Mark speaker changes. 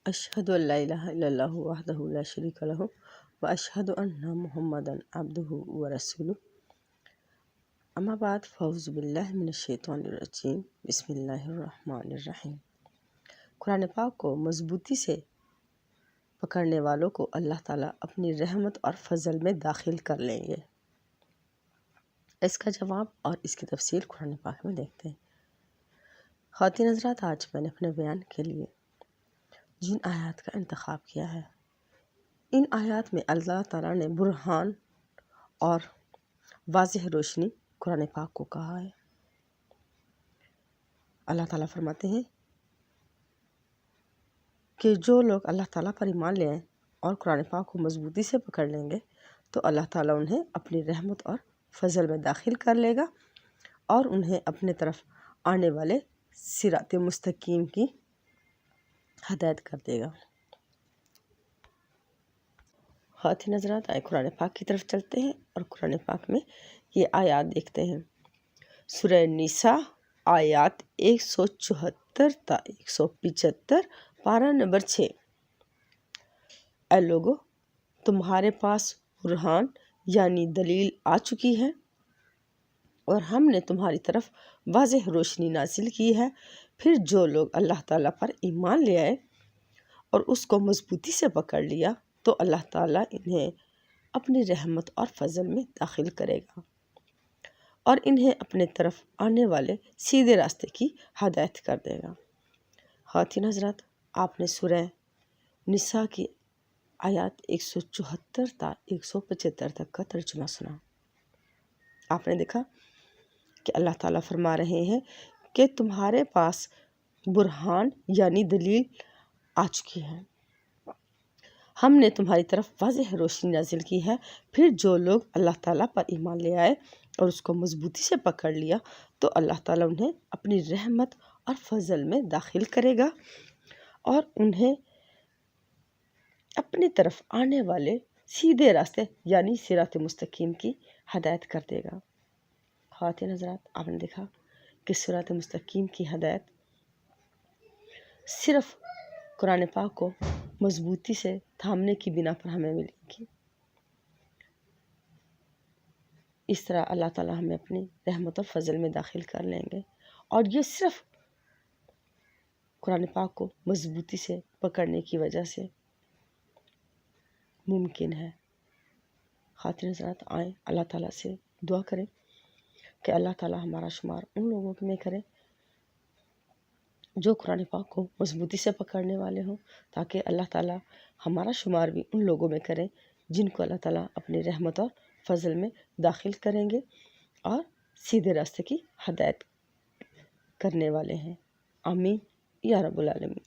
Speaker 1: اشہد ان لا الہ الا اللہ وحدہ لا شریک لہ واشہد ان محمدا عبدہ ورسولہ اما بعد فاعوذ باللہ من الشیطان الرجیم بسم اللہ الرحمن الرحیم۔ قرآن پاک کو مضبوطی سے پکڑنے والوں کو اللہ تعالیٰ اپنی رحمت اور فضل میں داخل کر لیں گے۔ اس کا جواب اور اس کی تفصیل قرآن پاک میں دیکھتے ہیں۔ خواتین حضرات، آج میں نے اپنے بیان کے لیے جن آیات کا انتخاب کیا ہے، ان آیات میں اللہ تعالیٰ نے برہان اور واضح روشنی قرآن پاک کو کہا ہے۔ اللہ تعالیٰ فرماتے ہیں کہ جو لوگ اللہ تعالیٰ پر ایمان لے آئیں اور قرآن پاک کو مضبوطی سے پکڑ لیں گے تو اللہ تعالیٰ انہیں اپنی رحمت اور فضل میں داخل کر لے گا اور انہیں اپنے طرف آنے والے صراط مستقیم کی ہدایت کر دے گا۔ خواتین حضرات، آئے قرآن پاک کی طرف چلتے ہیں اور قرآن پاک میں یہ آیات دیکھتے ہیں۔ سورہ نساء آیات 174 تا 175، پارہ نمبر 6۔ اے لوگو، تمہارے پاس برہان یعنی دلیل آ چکی ہے اور ہم نے تمہاری طرف واضح روشنی نازل کی ہے، پھر جو لوگ اللہ تعالیٰ پر ایمان لے آئے اور اس کو مضبوطی سے پکڑ لیا تو اللہ تعالیٰ انہیں اپنی رحمت اور فضل میں داخل کرے گا اور انہیں اپنے طرف آنے والے سیدھے راستے کی ہدایت کر دے گا۔ خواتین حضرات، آپ نے سورہ نساء کی آیات 174 تا 175 تک کا ترجمہ سنا۔ آپ نے دیکھا کہ اللہ تعالیٰ فرما رہے ہیں کہ تمہارے پاس برہان یعنی دلیل آ چکی ہے، ہم نے تمہاری طرف واضح روشنی نازل کی ہے، پھر جو لوگ اللہ تعالیٰ پر ایمان لے آئے اور اس کو مضبوطی سے پکڑ لیا تو اللہ تعالیٰ انہیں اپنی رحمت اور فضل میں داخل کرے گا اور انہیں اپنی طرف آنے والے سیدھے راستے یعنی صراط مستقیم کی ہدایت کر دے گا۔ خواتین حضرات، آپ نے دیکھا کہ صراط مستقیم کی ہدایت صرف قرآن پاک کو مضبوطی سے تھامنے کی بنا پر ہمیں ملے گی۔ اس طرح اللہ تعالیٰ ہمیں اپنی رحمت اور فضل میں داخل کر لیں گے اور یہ صرف قرآن پاک کو مضبوطی سے پکڑنے کی وجہ سے ممکن ہے۔ خواتین حضرات، آئیں اللہ تعالیٰ سے دعا کریں کہ اللہ تعالیٰ ہمارا شمار ان لوگوں میں کرے جو قرآن پاک کو مضبوطی سے پکڑنے والے ہوں، تاکہ اللہ تعالیٰ ہمارا شمار بھی ان لوگوں میں کریں جن کو اللہ تعالیٰ اپنی رحمت اور فضل میں داخل کریں گے اور سیدھے راستے کی ہدایت کرنے والے ہیں۔ آمین یا رب العالمین۔